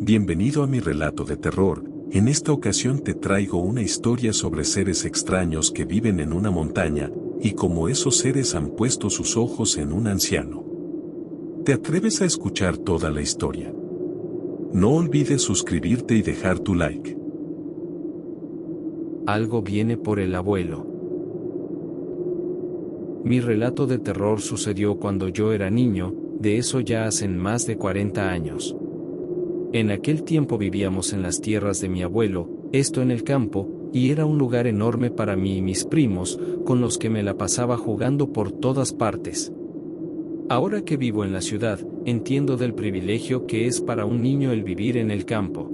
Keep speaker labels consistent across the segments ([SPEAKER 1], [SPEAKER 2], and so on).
[SPEAKER 1] Bienvenido a mi relato de terror. En esta ocasión te traigo una historia sobre seres extraños que viven en una montaña, y cómo esos seres han puesto sus ojos en un anciano. ¿Te atreves a escuchar toda la historia? No olvides suscribirte y dejar tu like.
[SPEAKER 2] Algo viene por el abuelo. Mi relato de terror sucedió cuando yo era niño, de eso ya hacen más de 40 años. En aquel tiempo vivíamos en las tierras de mi abuelo, esto en el campo, y era un lugar enorme para mí y mis primos, con los que me la pasaba jugando por todas partes. Ahora que vivo en la ciudad, entiendo del privilegio que es para un niño el vivir en el campo.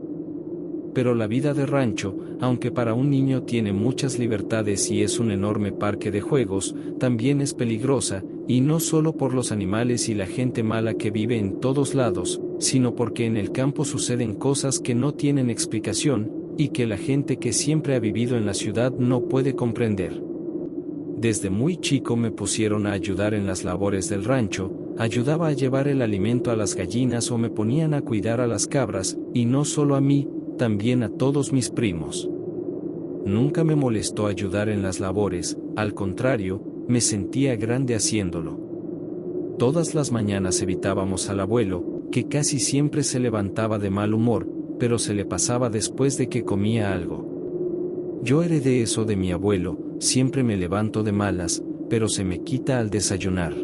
[SPEAKER 2] Pero la vida de rancho, aunque para un niño tiene muchas libertades y es un enorme parque de juegos, también es peligrosa, y no solo por los animales y la gente mala que vive en todos lados, sino porque en el campo suceden cosas que no tienen explicación, y que la gente que siempre ha vivido en la ciudad no puede comprender. Desde muy chico me pusieron a ayudar en las labores del rancho, ayudaba a llevar el alimento a las gallinas o me ponían a cuidar a las cabras, y no solo a mí, también a todos mis primos. Nunca me molestó ayudar en las labores, al contrario, me sentía grande haciéndolo. Todas las mañanas evitábamos al abuelo, que casi siempre se levantaba de mal humor, pero se le pasaba después de que comía algo. Yo heredé eso de mi abuelo, siempre me levanto de malas, pero se me quita al desayunar.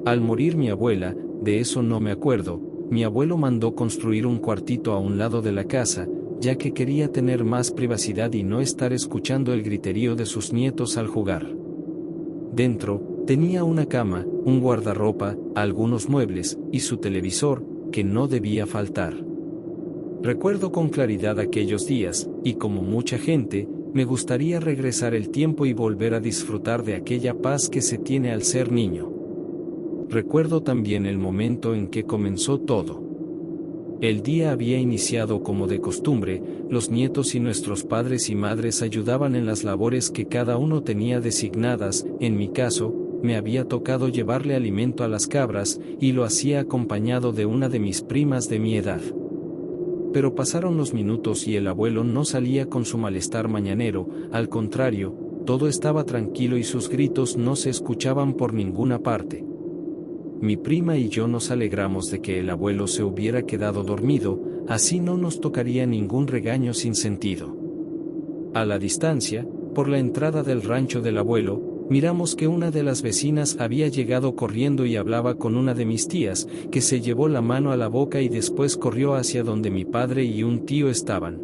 [SPEAKER 2] Al morir mi abuela, de eso no me acuerdo, mi abuelo mandó construir un cuartito a un lado de la casa, ya que quería tener más privacidad y no estar escuchando el griterío de sus nietos al jugar. Dentro, tenía una cama, un guardarropa, algunos muebles, y su televisor, que no debía faltar. Recuerdo con claridad aquellos días, y como mucha gente, me gustaría regresar el tiempo y volver a disfrutar de aquella paz que se tiene al ser niño. Recuerdo también el momento en que comenzó todo. El día había iniciado como de costumbre, los nietos y nuestros padres y madres ayudaban en las labores que cada uno tenía designadas, en mi caso, me había tocado llevarle alimento a las cabras, y lo hacía acompañado de una de mis primas de mi edad. Pero pasaron los minutos y el abuelo no salía con su malestar mañanero, al contrario, todo estaba tranquilo y sus gritos no se escuchaban por ninguna parte. Mi prima y yo nos alegramos de que el abuelo se hubiera quedado dormido, así no nos tocaría ningún regaño sin sentido. A la distancia, por la entrada del rancho del abuelo, miramos que una de las vecinas había llegado corriendo y hablaba con una de mis tías, que se llevó la mano a la boca y después corrió hacia donde mi padre y un tío estaban.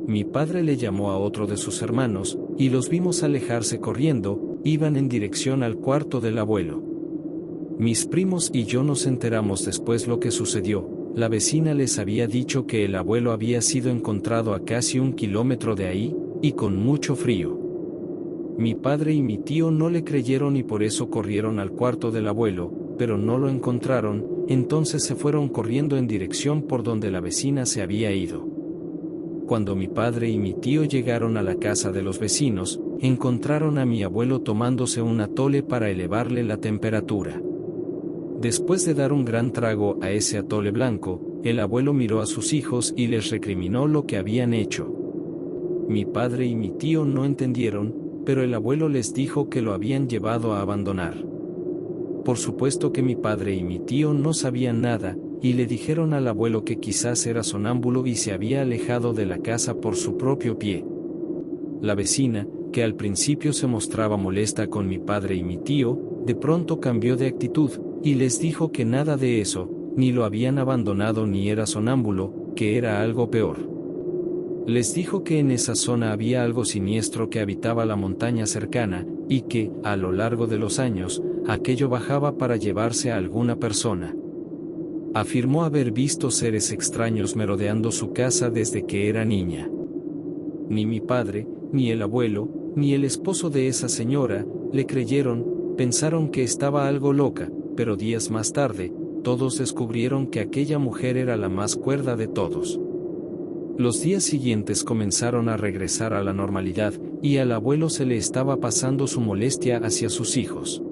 [SPEAKER 2] Mi padre le llamó a otro de sus hermanos, y los vimos alejarse corriendo, iban en dirección al cuarto del abuelo. Mis primos y yo nos enteramos después lo que sucedió. La vecina les había dicho que el abuelo había sido encontrado a casi 1 kilómetro de ahí, y con mucho frío. Mi padre y mi tío no le creyeron y por eso corrieron al cuarto del abuelo, pero no lo encontraron, entonces se fueron corriendo en dirección por donde la vecina se había ido. Cuando mi padre y mi tío llegaron a la casa de los vecinos, encontraron a mi abuelo tomándose un atole para elevarle la temperatura. Después de dar un gran trago a ese atole blanco, el abuelo miró a sus hijos y les recriminó lo que habían hecho. Mi padre y mi tío no entendieron, pero el abuelo les dijo que lo habían llevado a abandonar. Por supuesto que mi padre y mi tío no sabían nada, y le dijeron al abuelo que quizás era sonámbulo y se había alejado de la casa por su propio pie. La vecina, que al principio se mostraba molesta con mi padre y mi tío, de pronto cambió de actitud, y les dijo que nada de eso, ni lo habían abandonado ni era sonámbulo, que era algo peor. Les dijo que en esa zona había algo siniestro que habitaba la montaña cercana, y que, a lo largo de los años, aquello bajaba para llevarse a alguna persona. Afirmó haber visto seres extraños merodeando su casa desde que era niña. Ni mi padre, ni el abuelo, ni el esposo de esa señora, le creyeron, pensaron que estaba algo loca, pero días más tarde, todos descubrieron que aquella mujer era la más cuerda de todos. Los días siguientes comenzaron a regresar a la normalidad, y al abuelo se le estaba pasando su molestia hacia sus hijos.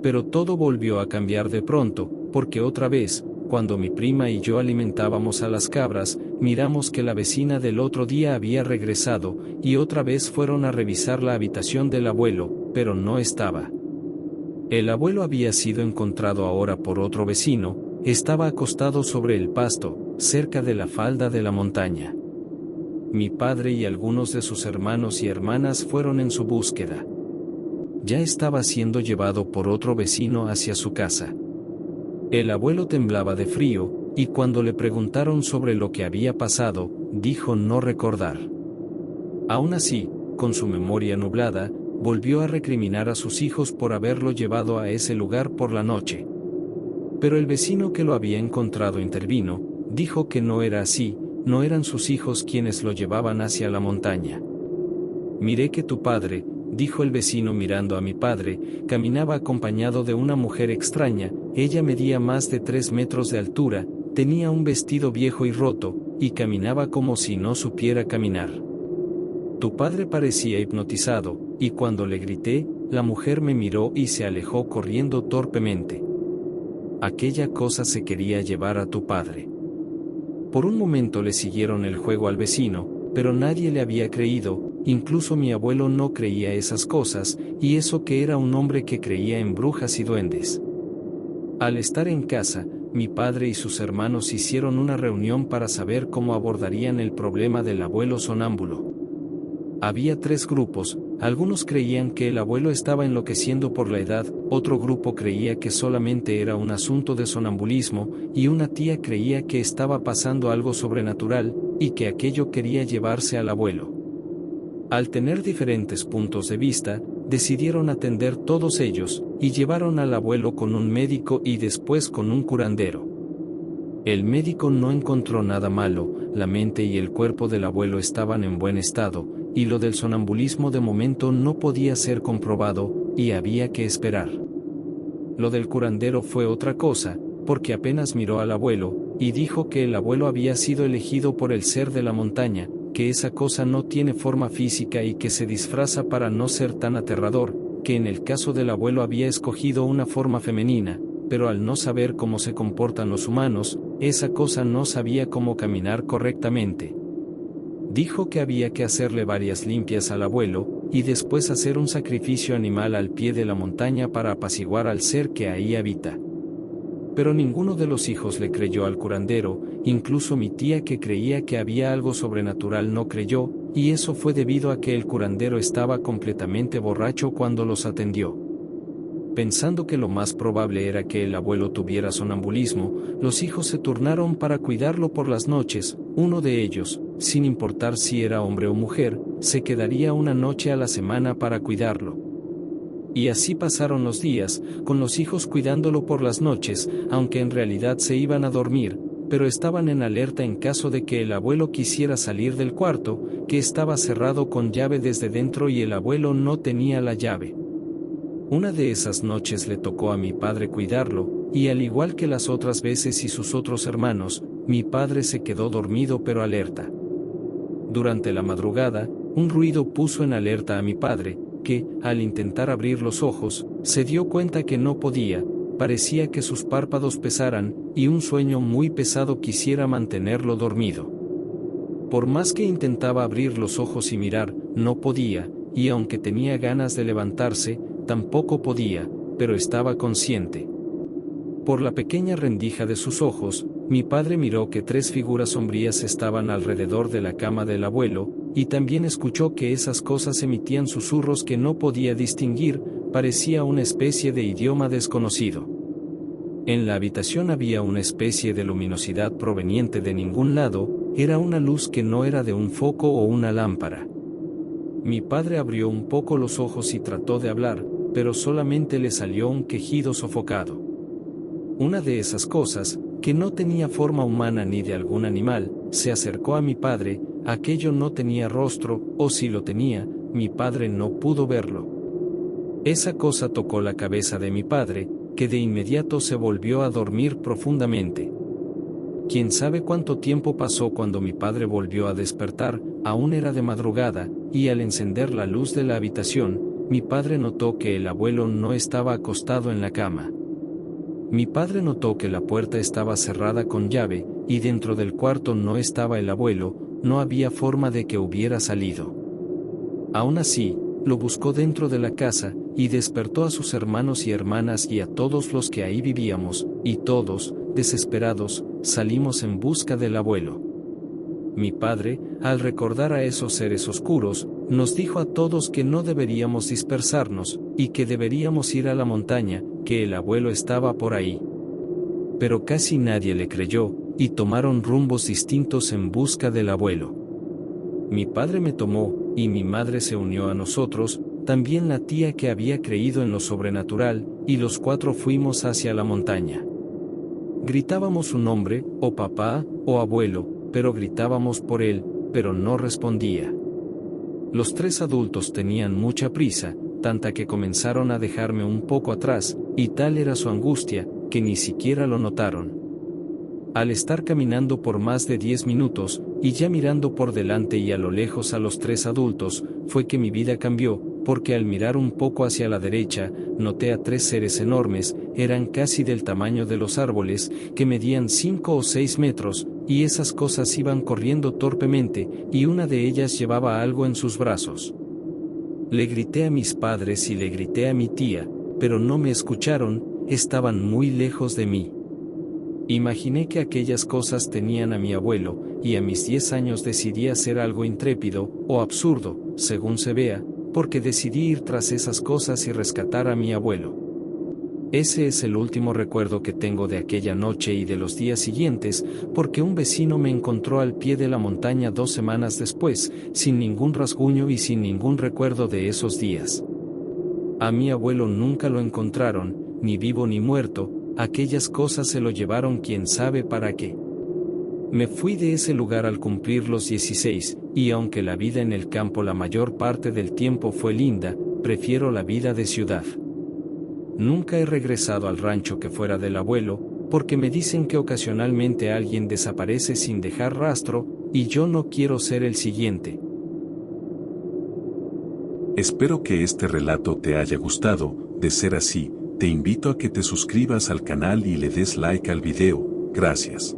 [SPEAKER 2] Pero todo volvió a cambiar de pronto, porque otra vez, cuando mi prima y yo alimentábamos a las cabras, miramos que la vecina del otro día había regresado, y otra vez fueron a revisar la habitación del abuelo, pero no estaba. El abuelo había sido encontrado ahora por otro vecino, estaba acostado sobre el pasto, cerca de la falda de la montaña. Mi padre y algunos de sus hermanos y hermanas fueron en su búsqueda. Ya estaba siendo llevado por otro vecino hacia su casa. El abuelo temblaba de frío, y cuando le preguntaron sobre lo que había pasado, dijo no recordar. Aún así, con su memoria nublada, volvió a recriminar a sus hijos por haberlo llevado a ese lugar por la noche. Pero el vecino que lo había encontrado intervino, dijo que no era así, no eran sus hijos quienes lo llevaban hacia la montaña. Miré que tu padre, dijo el vecino mirando a mi padre, caminaba acompañado de una mujer extraña, ella medía más de 3 metros de altura, tenía un vestido viejo y roto, y caminaba como si no supiera caminar. Tu padre parecía hipnotizado, y cuando le grité, la mujer me miró y se alejó corriendo torpemente. Aquella cosa se quería llevar a tu padre. Por un momento le siguieron el juego al vecino, pero nadie le había creído, incluso mi abuelo no creía esas cosas, y eso que era un hombre que creía en brujas y duendes. Al estar en casa, mi padre y sus hermanos hicieron una reunión para saber cómo abordarían el problema del abuelo sonámbulo. Había 3 grupos, algunos creían que el abuelo estaba enloqueciendo por la edad, otro grupo creía que solamente era un asunto de sonambulismo, y una tía creía que estaba pasando algo sobrenatural, y que aquello quería llevarse al abuelo. Al tener diferentes puntos de vista, decidieron atender todos ellos, y llevaron al abuelo con un médico y después con un curandero. El médico no encontró nada malo, la mente y el cuerpo del abuelo estaban en buen estado, y lo del sonambulismo de momento no podía ser comprobado, y había que esperar. Lo del curandero fue otra cosa, porque apenas miró al abuelo, y dijo que el abuelo había sido elegido por el ser de la montaña, que esa cosa no tiene forma física y que se disfraza para no ser tan aterrador, que en el caso del abuelo había escogido una forma femenina, pero al no saber cómo se comportan los humanos, esa cosa no sabía cómo caminar correctamente. Dijo que había que hacerle varias limpias al abuelo, y después hacer un sacrificio animal al pie de la montaña para apaciguar al ser que ahí habita. Pero ninguno de los hijos le creyó al curandero, incluso mi tía que creía que había algo sobrenatural no creyó, y eso fue debido a que el curandero estaba completamente borracho cuando los atendió. Pensando que lo más probable era que el abuelo tuviera sonambulismo, los hijos se turnaron para cuidarlo por las noches, uno de ellos, sin importar si era hombre o mujer, se quedaría una noche a la semana para cuidarlo. Y así pasaron los días, con los hijos cuidándolo por las noches, aunque en realidad se iban a dormir, pero estaban en alerta en caso de que el abuelo quisiera salir del cuarto, que estaba cerrado con llave desde dentro y el abuelo no tenía la llave. Una de esas noches le tocó a mi padre cuidarlo, y al igual que las otras veces y sus otros hermanos, mi padre se quedó dormido pero alerta. Durante la madrugada, un ruido puso en alerta a mi padre, que, al intentar abrir los ojos, se dio cuenta que no podía, parecía que sus párpados pesaran, y un sueño muy pesado quisiera mantenerlo dormido. Por más que intentaba abrir los ojos y mirar, no podía, y aunque tenía ganas de levantarse, tampoco podía, pero estaba consciente. Por la pequeña rendija de sus ojos, mi padre miró que 3 figuras sombrías estaban alrededor de la cama del abuelo, y también escuchó que esas cosas emitían susurros que no podía distinguir, parecía una especie de idioma desconocido. En la habitación había una especie de luminosidad proveniente de ningún lado, era una luz que no era de un foco o una lámpara. Mi padre abrió un poco los ojos y trató de hablar, pero solamente le salió un quejido sofocado. Una de esas cosas, que no tenía forma humana ni de algún animal, se acercó a mi padre, aquello no tenía rostro, o si lo tenía, mi padre no pudo verlo. Esa cosa tocó la cabeza de mi padre, que de inmediato se volvió a dormir profundamente. Quién sabe cuánto tiempo pasó cuando mi padre volvió a despertar, aún era de madrugada, y al encender la luz de la habitación, mi padre notó que el abuelo no estaba acostado en la cama. Mi padre notó que la puerta estaba cerrada con llave, y dentro del cuarto no estaba el abuelo, no había forma de que hubiera salido. Aún así, lo buscó dentro de la casa, y despertó a sus hermanos y hermanas y a todos los que ahí vivíamos, y todos, desesperados, salimos en busca del abuelo. Mi padre, al recordar a esos seres oscuros, nos dijo a todos que no deberíamos dispersarnos, y que deberíamos ir a la montaña, que el abuelo estaba por ahí. Pero casi nadie le creyó, y tomaron rumbos distintos en busca del abuelo. Mi padre me tomó, y mi madre se unió a nosotros, también la tía que había creído en lo sobrenatural, y los 4 fuimos hacia la montaña. Gritábamos su nombre, o papá, o abuelo, pero gritábamos por él, pero no respondía. Los 3 adultos tenían mucha prisa, tanta que comenzaron a dejarme un poco atrás, y tal era su angustia, que ni siquiera lo notaron. Al estar caminando por más de 10 minutos, y ya mirando por delante y a lo lejos a los 3 adultos, fue que mi vida cambió, porque al mirar un poco hacia la derecha, noté a 3 seres enormes, eran casi del tamaño de los árboles, que medían 5 o 6 metros, y esas cosas iban corriendo torpemente, y una de ellas llevaba algo en sus brazos. Le grité a mis padres y le grité a mi tía, pero no me escucharon, estaban muy lejos de mí. Imaginé que aquellas cosas tenían a mi abuelo, y a mis 10 años decidí hacer algo intrépido, o absurdo, según se vea, porque decidí ir tras esas cosas y rescatar a mi abuelo. Ese es el último recuerdo que tengo de aquella noche y de los días siguientes, porque un vecino me encontró al pie de la montaña 2 semanas después, sin ningún rasguño y sin ningún recuerdo de esos días. A mi abuelo nunca lo encontraron, ni vivo ni muerto, aquellas cosas se lo llevaron quién sabe para qué. Me fui de ese lugar al cumplir los 16, y aunque la vida en el campo la mayor parte del tiempo fue linda, prefiero la vida de ciudad. Nunca he regresado al rancho que fuera del abuelo, porque me dicen que ocasionalmente alguien desaparece sin dejar rastro, y yo no quiero ser el siguiente.
[SPEAKER 1] Espero que este relato te haya gustado. De ser así, te invito a que te suscribas al canal y le des like al video. Gracias.